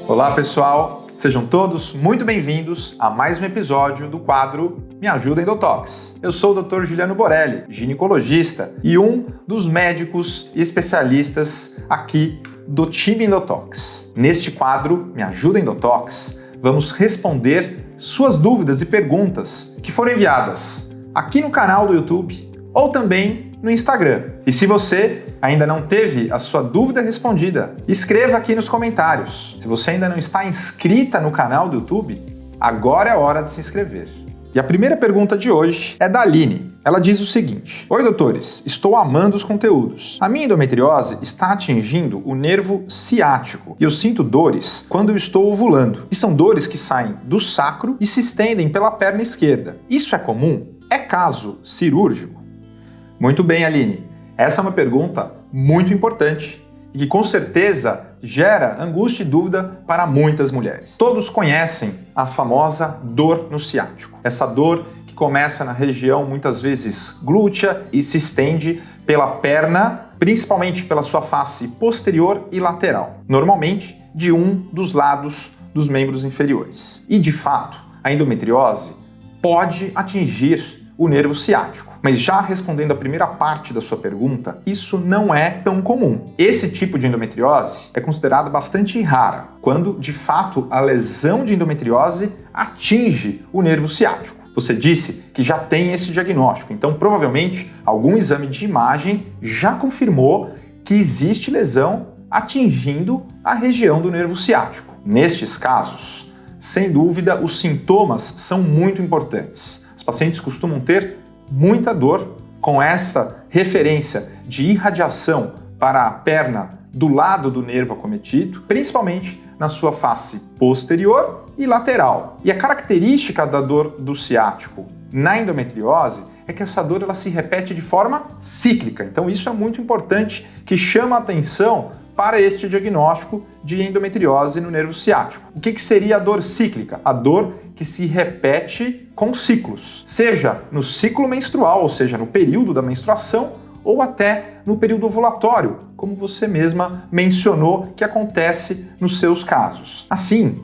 Olá pessoal, sejam todos muito bem-vindos a mais um episódio do quadro Me Ajuda Endotox. Eu sou o Dr. Juliano Borelli, ginecologista e um dos médicos e especialistas aqui do time Endotox. Neste quadro Me Ajuda Endotox, vamos responder suas dúvidas e perguntas que foram enviadas aqui no canal do YouTube ou também no Instagram. E se você ainda não teve a sua dúvida respondida, escreva aqui nos comentários. Se você ainda não está inscrita no canal do YouTube, agora é a hora de se inscrever. E a primeira pergunta de hoje é da Aline. Ela diz o seguinte: Oi doutores, estou amando os conteúdos. A minha endometriose está atingindo o nervo ciático e eu sinto dores quando eu estou ovulando. E são dores que saem do sacro e se estendem pela perna esquerda. Isso é comum? É caso cirúrgico? Muito bem, Aline. Essa é uma pergunta muito importante e que com certeza gera angústia e dúvida para muitas mulheres. Todos conhecem a famosa dor no ciático. Essa dor que começa na região muitas vezes glútea e se estende pela perna, principalmente pela sua face posterior e lateral, normalmente de um dos lados dos membros inferiores. E de fato, a endometriose pode atingir o nervo ciático. Mas já respondendo a primeira parte da sua pergunta, isso não é tão comum. Esse tipo de endometriose é considerada bastante rara, quando de fato a lesão de endometriose atinge o nervo ciático. Você disse que já tem esse diagnóstico, então provavelmente algum exame de imagem já confirmou que existe lesão atingindo a região do nervo ciático. Nestes casos, sem dúvida, os sintomas são muito importantes. Os pacientes costumam ter muita dor com essa referência de irradiação para a perna do lado do nervo acometido, principalmente na sua face posterior e lateral. E a característica da dor do ciático na endometriose é que essa dor ela se repete de forma cíclica. Então isso é muito importante, que chama a atenção para este diagnóstico de endometriose no nervo ciático. O que seria a dor cíclica? A dor que se repete com ciclos, seja no ciclo menstrual, ou seja, no período da menstruação, ou até no período ovulatório, como você mesma mencionou que acontece nos seus casos. Assim,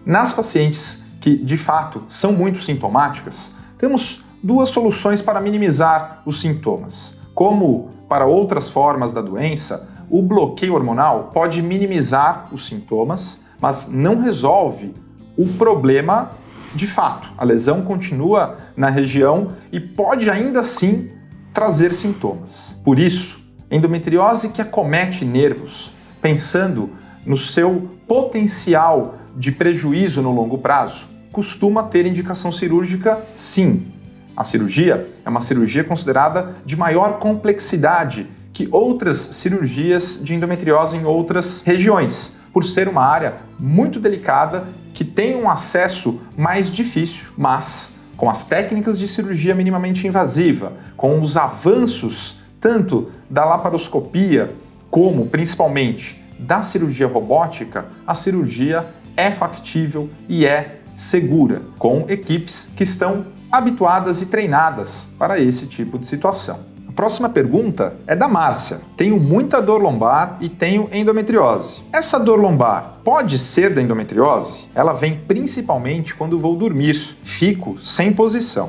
nas pacientes que de fato são muito sintomáticas, temos duas soluções para minimizar os sintomas. Como para outras formas da doença, o bloqueio hormonal pode minimizar os sintomas, mas não resolve o problema de fato. A lesão continua na região e pode ainda assim trazer sintomas. Por isso, endometriose que acomete nervos, pensando no seu potencial de prejuízo no longo prazo, costuma ter indicação cirúrgica, sim. A cirurgia é uma cirurgia considerada de maior complexidade que outras cirurgias de endometriose em outras regiões, por ser uma área muito delicada que tem um acesso mais difícil, mas com as técnicas de cirurgia minimamente invasiva, com os avanços tanto da laparoscopia como principalmente da cirurgia robótica, a cirurgia é factível e é segura, com equipes que estão habituadas e treinadas para esse tipo de situação. A próxima pergunta é da Márcia. Tenho muita dor lombar e tenho endometriose. Essa dor lombar pode ser da endometriose? Ela vem principalmente quando vou dormir. Fico sem posição.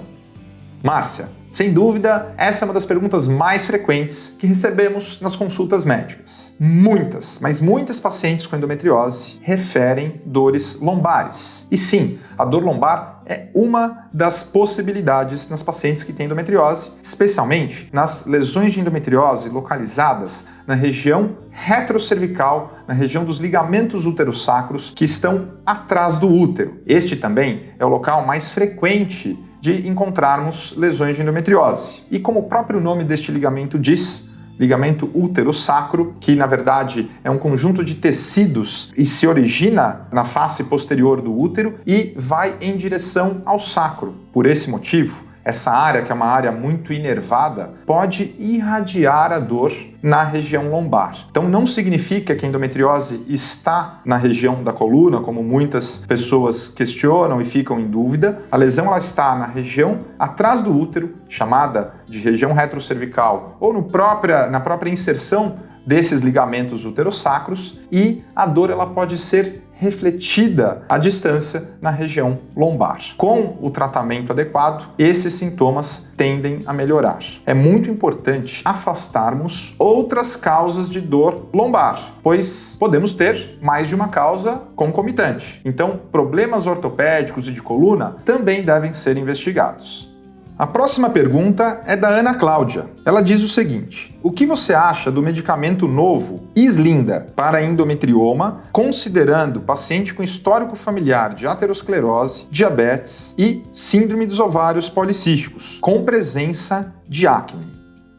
Márcia, sem dúvida, essa é uma das perguntas mais frequentes que recebemos nas consultas médicas. Muitas, mas muitas pacientes com endometriose referem dores lombares. E sim, a dor lombar é uma das possibilidades nas pacientes que têm endometriose, especialmente nas lesões de endometriose localizadas na região retrocervical, na região dos ligamentos uterossacros que estão atrás do útero. Este também é o local mais frequente de encontrarmos lesões de endometriose. E como o próprio nome deste ligamento diz, ligamento útero-sacro, que na verdade é um conjunto de tecidos e se origina na face posterior do útero e vai em direção ao sacro. Por esse motivo, essa área, que é uma área muito inervada, pode irradiar a dor na região lombar. Então não significa que a endometriose está na região da coluna, como muitas pessoas questionam e ficam em dúvida. A lesão ela está na região atrás do útero, chamada de região retrocervical, ou na própria inserção desses ligamentos uterossacros e a dor ela pode ser refletida à distância na região lombar. Com o tratamento adequado, esses sintomas tendem a melhorar. É muito importante afastarmos outras causas de dor lombar, pois podemos ter mais de uma causa concomitante. Então, problemas ortopédicos e de coluna também devem ser investigados. A próxima pergunta é da Ana Cláudia. Ela diz o seguinte: o que você acha do medicamento novo Islinda para endometrioma, considerando paciente com histórico familiar de aterosclerose, diabetes e síndrome dos ovários policísticos, com presença de acne?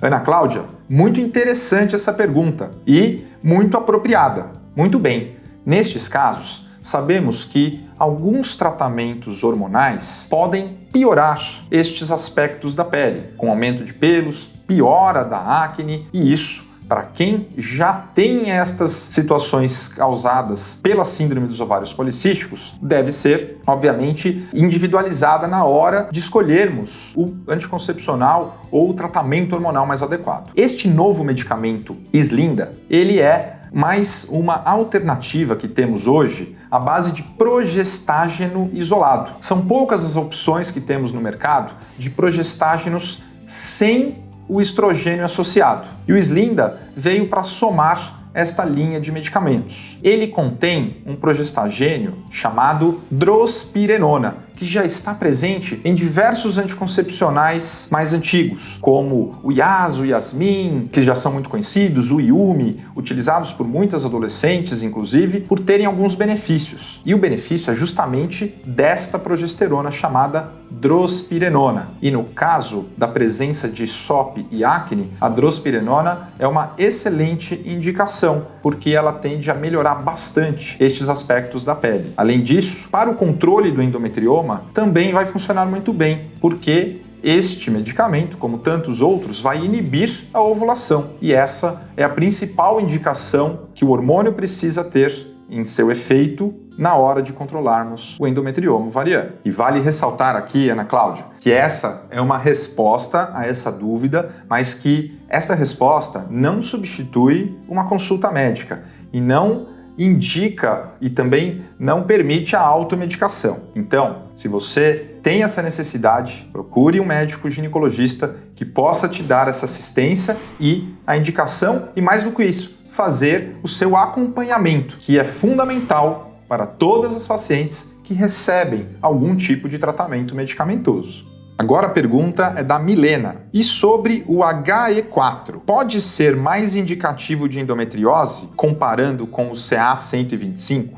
Ana Cláudia, muito interessante essa pergunta e muito apropriada. Muito bem, nestes casos, sabemos que alguns tratamentos hormonais podem piorar estes aspectos da pele, com aumento de pelos, piora da acne, e isso, para quem já tem estas situações causadas pela síndrome dos ovários policísticos, deve ser, obviamente, individualizada na hora de escolhermos o anticoncepcional ou o tratamento hormonal mais adequado. Este novo medicamento Islinda, ele é mais uma alternativa que temos hoje à base de progestágeno isolado. São poucas as opções que temos no mercado de progestágenos sem o estrogênio associado. E o Islinda veio para somar esta linha de medicamentos. Ele contém um progestagênio chamado drospirenona, que já está presente em diversos anticoncepcionais mais antigos, como o Yas, o Yasmin, que já são muito conhecidos, o Yumi, utilizados por muitas adolescentes, inclusive, por terem alguns benefícios. E o benefício é justamente desta progesterona chamada drospirenona. E no caso da presença de SOP e acne, a drospirenona é uma excelente indicação, porque ela tende a melhorar bastante estes aspectos da pele. Além disso, para o controle do endometrioma, também vai funcionar muito bem, porque este medicamento, como tantos outros, vai inibir a ovulação. E essa é a principal indicação que o hormônio precisa ter em seu efeito na hora de controlarmos o endometrioma ovariano. E vale ressaltar aqui, Ana Cláudia, que essa é uma resposta a essa dúvida, mas que esta resposta não substitui uma consulta médica e não indica e também não permite a automedicação. Então, se você tem essa necessidade, procure um médico ginecologista que possa te dar essa assistência e a indicação, e mais do que isso, fazer o seu acompanhamento, que é fundamental para todas as pacientes que recebem algum tipo de tratamento medicamentoso. Agora a pergunta é da Milena. E sobre o HE4, pode ser mais indicativo de endometriose comparando com o CA125?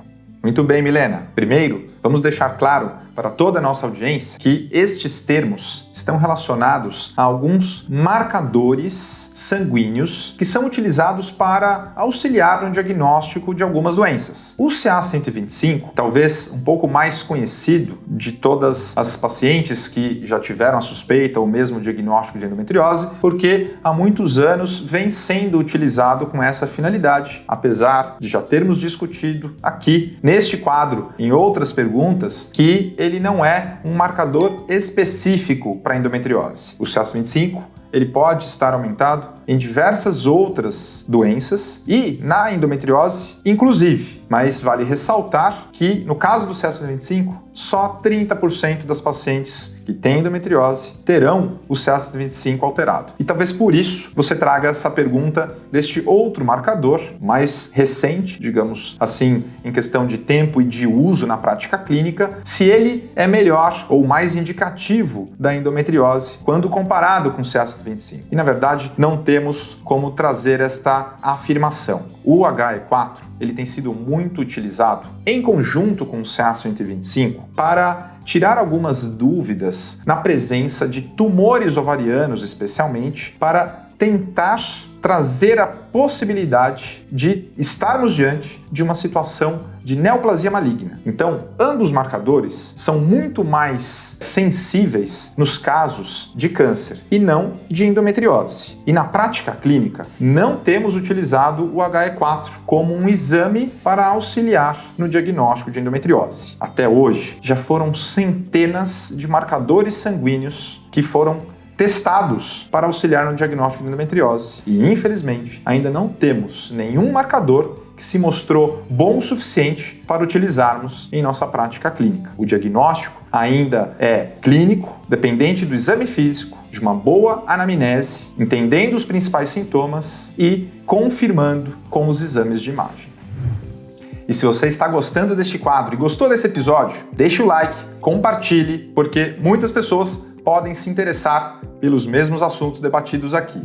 Muito bem, Milena. Primeiro, vamos deixar claro para toda a nossa audiência que estes termos estão relacionados a alguns marcadores sanguíneos que são utilizados para auxiliar no diagnóstico de algumas doenças. O CA125, talvez um pouco mais conhecido de todas as pacientes que já tiveram a suspeita ou mesmo o diagnóstico de endometriose, porque há muitos anos vem sendo utilizado com essa finalidade, apesar de já termos discutido aqui neste quadro, em outras perguntas, que ele não é um marcador específico para endometriose. O CA125 ele pode estar aumentado em diversas outras doenças e na endometriose, inclusive. Mas vale ressaltar que, no caso do CA125, só 30% das pacientes que têm endometriose terão o CA125 alterado. E talvez por isso você traga essa pergunta deste outro marcador mais recente, digamos assim, em questão de tempo e de uso na prática clínica, se ele é melhor ou mais indicativo da endometriose quando comparado com o CA125. E, na verdade, não temos como trazer esta afirmação. O HE4 ele tem sido muito utilizado em conjunto com o CA125 para tirar algumas dúvidas na presença de tumores ovarianos, especialmente, para tentar trazer a possibilidade de estarmos diante de uma situação de neoplasia maligna. Então, ambos marcadores são muito mais sensíveis nos casos de câncer e não de endometriose. E na prática clínica, não temos utilizado o HE4 como um exame para auxiliar no diagnóstico de endometriose. Até hoje, já foram centenas de marcadores sanguíneos que foram testados para auxiliar no diagnóstico de endometriose. E, infelizmente, ainda não temos nenhum marcador que se mostrou bom o suficiente para utilizarmos em nossa prática clínica. O diagnóstico ainda é clínico, dependente do exame físico, de uma boa anamnese, entendendo os principais sintomas e confirmando com os exames de imagem. E se você está gostando deste quadro e gostou desse episódio, deixe o like, compartilhe, porque muitas pessoas podem se interessar pelos mesmos assuntos debatidos aqui.